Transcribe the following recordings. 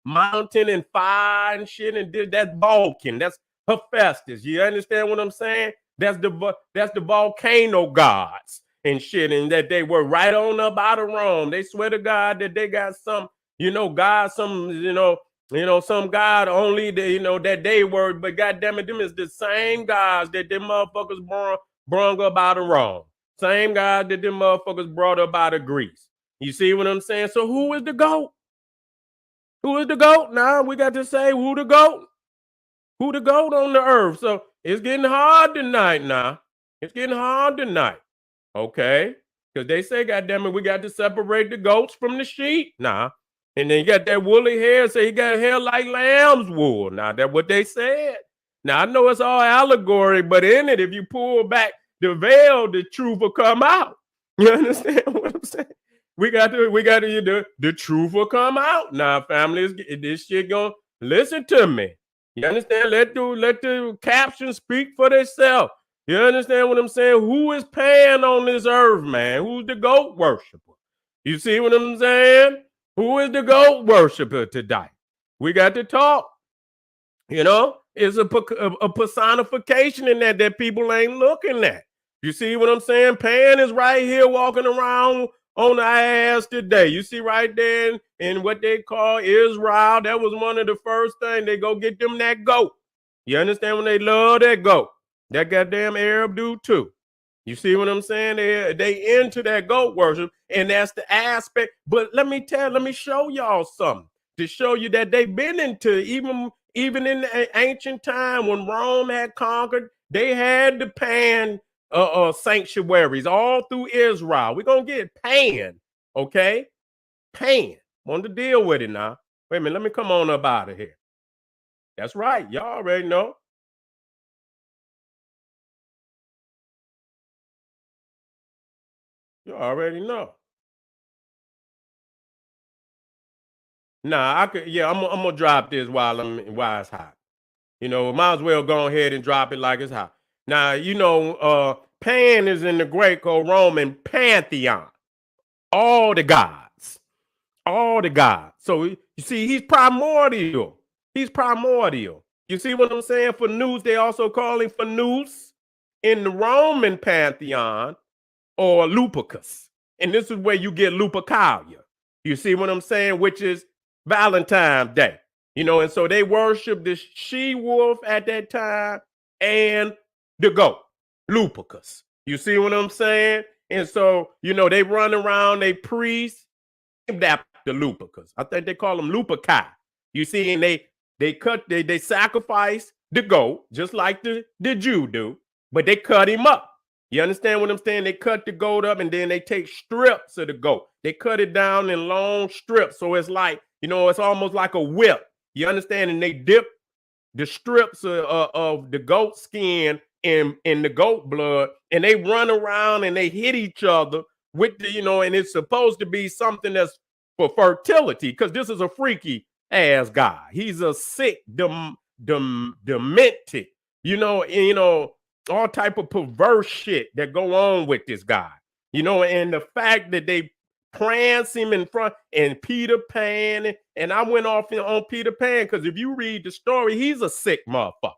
mountain and fire and shit, and that's Vulcan. That's Hephaestus. You understand what I'm saying? That's the volcano gods and shit, and that they were right on up out of Rome. They swear to God that they got some, God, some, some God only that, that they were, but goddamn it, them is the same gods that them motherfuckers brung up out of Rome. Same God that them motherfuckers brought up out of Greece. You see what I'm saying? So who is the GOAT? Who is the GOAT? Now we got to say who the GOAT. Who the GOAT on the earth? So it's getting hard tonight now. It's getting hard tonight. Okay? Because they say, goddamn it, we got to separate the goats from the sheep now. And then you got that woolly hair, so he got hair like lamb's wool. Now, that's what they said. Now, I know it's all allegory, but in it, if you pull back the veil, the truth will come out. You understand what I'm saying? We got to, the truth will come out. Now, families, this shit gonna listen to me. You understand? Let the captions speak for themselves. You understand what I'm saying? Who is Pan on this earth, man? Who's the GOAT worshiper? You see what I'm saying? Who is the GOAT worshiper today? We got to talk. It's a personification in that people ain't looking at. You see what I'm saying? Pan is right here walking around on the ass today. You see right there in what they call Israel. That was one of the first things. They go get them that goat. You understand when they love that goat? That goddamn Arab dude too. You see what I'm saying? They into that goat worship, and that's the aspect. But let me show y'all something to show you that they've been into even in the ancient time when Rome had conquered. They had the Pan sanctuaries all through Israel. We're gonna get Pan, okay? Pan. Want to deal with it now? Wait a minute. Let me come on up out of here. That's right. Y'all already know. You already know. Nah, I could. Yeah, I'm gonna drop this while it's hot. Might as well go ahead and drop it like it's hot. Now, Pan is in the Greco-Roman pantheon. All the gods, all the gods. So you see, he's primordial. He's primordial. You see what I'm saying? For News, they also call him for News in the Roman pantheon, or Lupercus. And this is where you get Lupercalia. You see what I'm saying? Which is Valentine's Day. And so they worship the she-wolf at that time and the goat, Lupercus. You see what I'm saying? And so, they run around, they priests, that the Lupercus. I think they call them Luperci. You see, and they sacrifice the goat, just like the Jew do, but they cut him up. You understand what I'm saying? They cut the goat up and then they take strips of the goat. They cut it down in long strips. So it's like, it's almost like a whip. You understand? And they dip the strips of the goat skin in the goat blood, and they run around and they hit each other with and it's supposed to be something that's for fertility, because this is a freaky ass guy. He's a sick, demented, all type of perverse shit that go on with this guy, and the fact that they prance him in front, and Peter Pan, and I went off on Peter Pan because if you read the story, he's a sick motherfucker,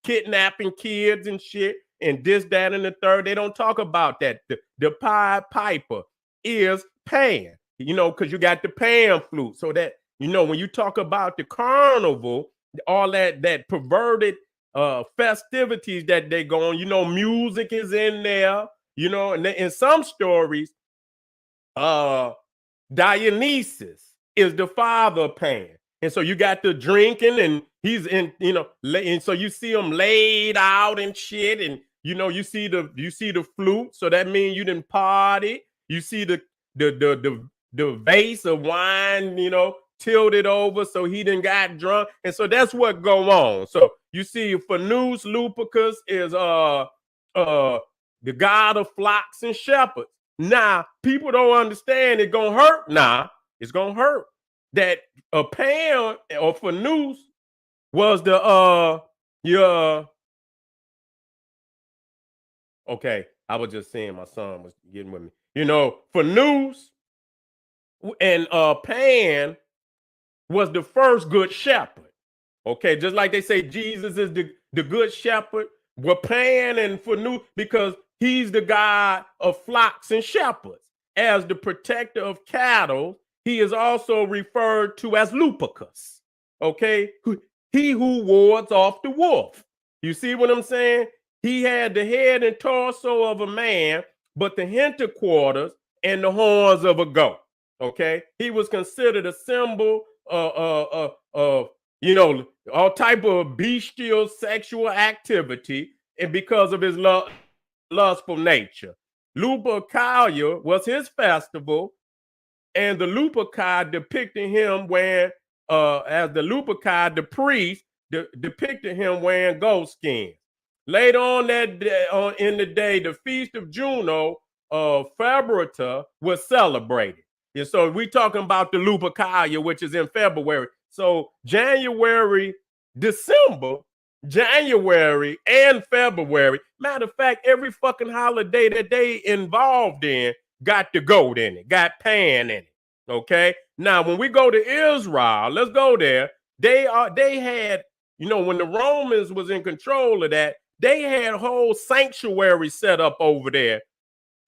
kidnapping kids and shit, and this, that, and the third. They don't talk about that. The Pied Piper is Pan, because you got the Pan flute, so that when you talk about the carnival, all that perverted festivities that they go on, music is in there, and in some stories, Dionysus is the father of Pan. And so you got the drinking, and he's in, and so you see him laid out and shit, and you see the flute, so that means you didn't party. You see the vase of wine, tilted over, so he didn't got drunk, and so that's what go on. So you see, Fanus Lupercus is the god of flocks and shepherds. Now, people don't understand. It's gonna hurt. Now, it's gonna hurt that a Pan or Fanus was the your. Okay, I was just saying my son was getting with me. Fanus and Pan was the first good shepherd. Okay, just like they say Jesus is the good shepherd. We're Pan and for new because he's the God of flocks and shepherds. As the protector of cattle, he is also referred to as Lupercus. Okay, he who wards off the wolf. You see what I'm saying? He had the head and torso of a man, but the hinterquarters and the horns of a goat. Okay, he was considered a symbol of all type of bestial sexual activity, and because of his lustful nature. Lupercalia was his festival, and the Luperci depicted him wearing, as the Luperci, the priest, depicted him wearing goat skins. Later on that day, in the day, the feast of Juno, Febrita, was celebrated. And so we talking about the Lupercalia, which is in February. So January, December, January, and February. Matter of fact, every fucking holiday that they involved in got the goat in it, got Pan in it. Okay. Now, when we go to Israel, let's go there. They had, when the Romans was in control of that, they had a whole sanctuary set up over there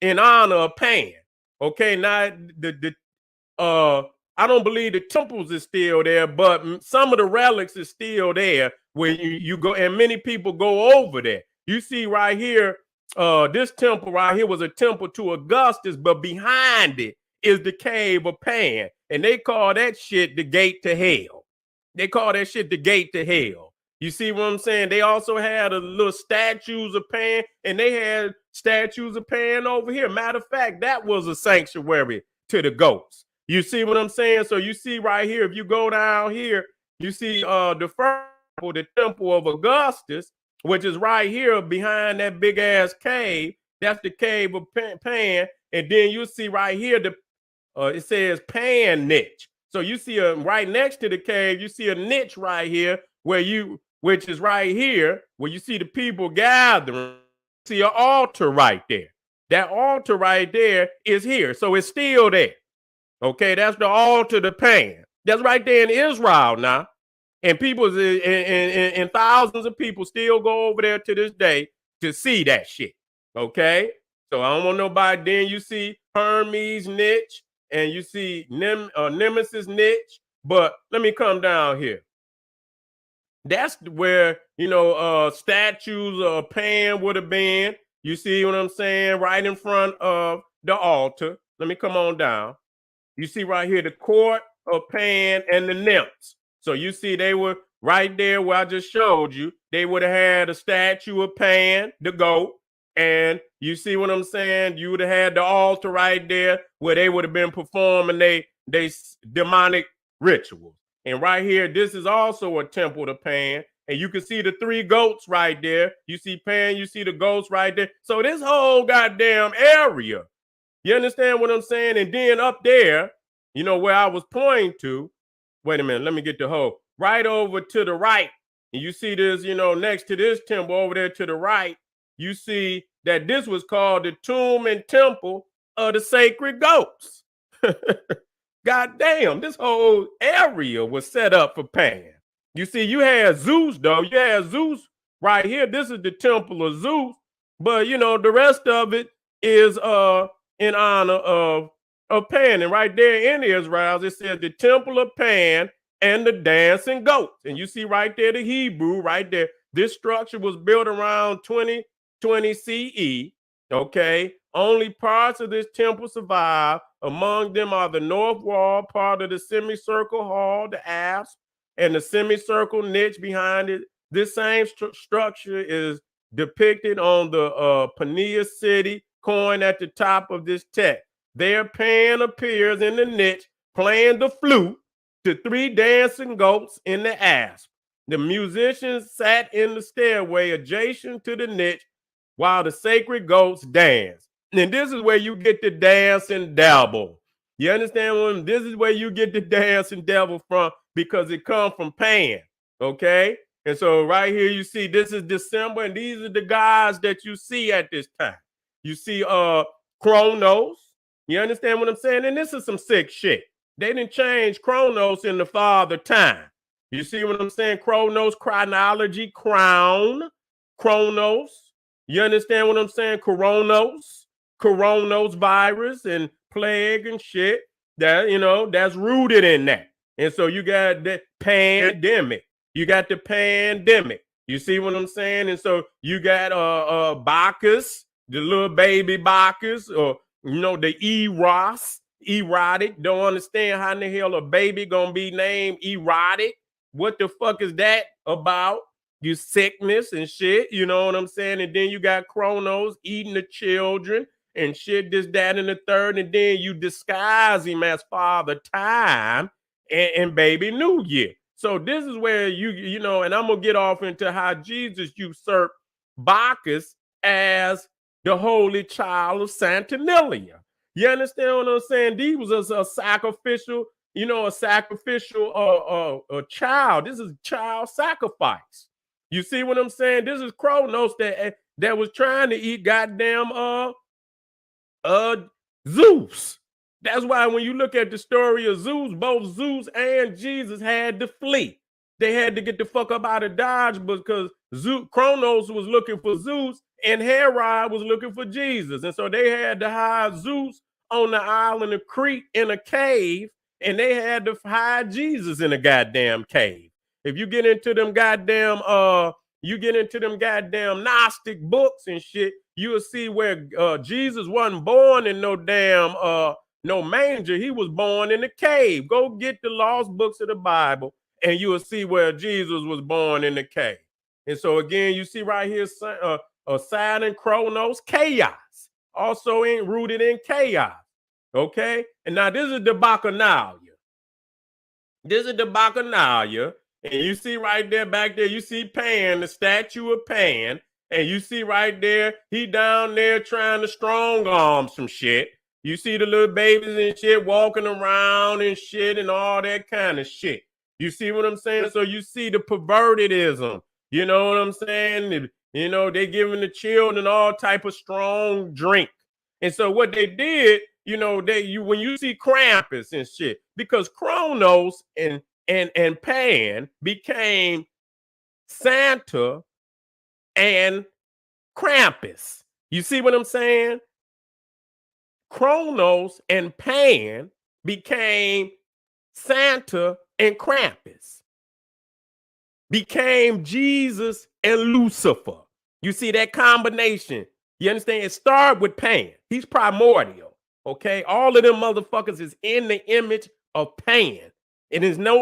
in honor of Pan. Okay. Now I don't believe the temples is still there, but some of the relics is still there where you go, and many people go over there. You see right here, this temple right here was a temple to Augustus, but behind it is the cave of Pan, and they call that shit the gate to hell. They call that shit the gate to hell. You see what I'm saying? They also had a little statues of Pan, and they had statues of Pan over here. Matter of fact, that was a sanctuary to the goats. You see what I'm saying? So you see right here, if you go down here, you see the first temple, the temple of Augustus, which is right here behind that big ass cave. That's the cave of Pan. And then you see right here, it says Pan niche. So you see right next to the cave, you see a niche right here which is right here, where you see the people gathering. See an altar right there. That altar right there is here. So it's still there. Okay, that's the altar to Pan. That's right there in Israel now. And people and thousands of people still go over there to this day to see that shit. Okay. So I don't want nobody. Then you see Hermes niche and you see Nemesis niche. But let me come down here. That's where, statues of Pan would have been. You see what I'm saying? Right in front of the altar. Let me come on down. You see right here the court of Pan and the nymphs. So you see they were right there where I just showed you. They would have had a statue of Pan, the goat. And you see what I'm saying? You would have had the altar right there where they would have been performing they demonic rituals. And right here, this is also a temple to Pan. And you can see the three goats right there. You see Pan, you see the goats right there. So this whole goddamn area, you understand what I'm saying? And then up there, where I was pointing to, wait a minute, let me get the whole, right over to the right. And you see this, next to this temple over there to the right, you see that this was called the tomb and temple of the sacred goats. God damn, this whole area was set up for Pan. You see, you had Zeus, though. You had Zeus right here. This is the temple of Zeus. But, the rest of it is in honor of Pan. And right there in Israel, it says the temple of Pan and the dancing goats. And you see right there the Hebrew right there. This structure was built around 2020 CE. Okay. Only parts of this temple survive. Among them are the north wall, part of the semicircle hall, the apse, and the semicircle niche behind it. This same structure is depicted on the Pania City coin at the top of this text. There Pan appears in the niche playing the flute to three dancing goats in the asp. The musicians sat in the stairway adjacent to the niche while the sacred goats dance. And this is where you get the dancing devil. You understand? This is where you get the dancing devil from, because it comes from Pan. Okay. And so right here you see this is December, and these are the guys that you see at this time. You see Chronos. You understand what I'm saying? And this is some sick shit. They didn't change Chronos in the Father time. You see what I'm saying? Chronos, chronology, crown, Chronos. You understand what I'm saying? Coronos virus and plague and shit. That, you know, that's rooted in that. And so you got the pandemic. You got the pandemic. You see what I'm saying? And so you got Bacchus, the little baby Bacchus, or you know, the erotic. Don't understand how in the hell a baby gonna be named erotic. What the fuck is that about? You sickness and shit, you know what I'm saying? And then you got Chronos eating the children and shit, this, that, and the third, and then you disguise him as Father Time and Baby New Year. So this is where you know, and I'm gonna get off into how Jesus usurped Bacchus as the holy child of Saturnalia. You understand what I'm saying? He was a sacrificial, you know, a sacrificial a child. This is child sacrifice. You see what I'm saying? This is Kronos that was trying to eat goddamn Zeus. That's why when you look at the story of Zeus, both Zeus and Jesus had to flee. They had to get the fuck up out of Dodge because Kronos was looking for Zeus and Herod was looking for Jesus. And so they had to hide Zeus on the island of Crete in a cave, and they had to hide Jesus in a goddamn cave. If you get into them goddamn Gnostic books and shit, you'll see where Jesus wasn't born in no damn no manger. He was born in a cave. Go get the lost books of the Bible and you will see where Jesus was born in the cave. And so again, you see right here, Saturn, Chronos, chaos. Also rooted in chaos. Okay? And now this is the Bacchanalia. This is the Bacchanalia. And you see right there, back there, you see Pan, the statue of Pan. And you see right there, he down there trying to strong arm some shit. You see the little babies and shit walking around and shit and all that kind of shit. You see what I'm saying? So you see the pervertedism. You know what I'm saying? You know, they giving the children all type of strong drink. And so what they did, you know, when you see Krampus and shit, because Kronos and Pan became Santa and Krampus. You see what I'm saying? Kronos and Pan became Santa and Krampus. Became Jesus and Lucifer. You see that combination? You understand? It started with Pan. He's primordial. Okay? All of them motherfuckers is in the image of Pan. It is no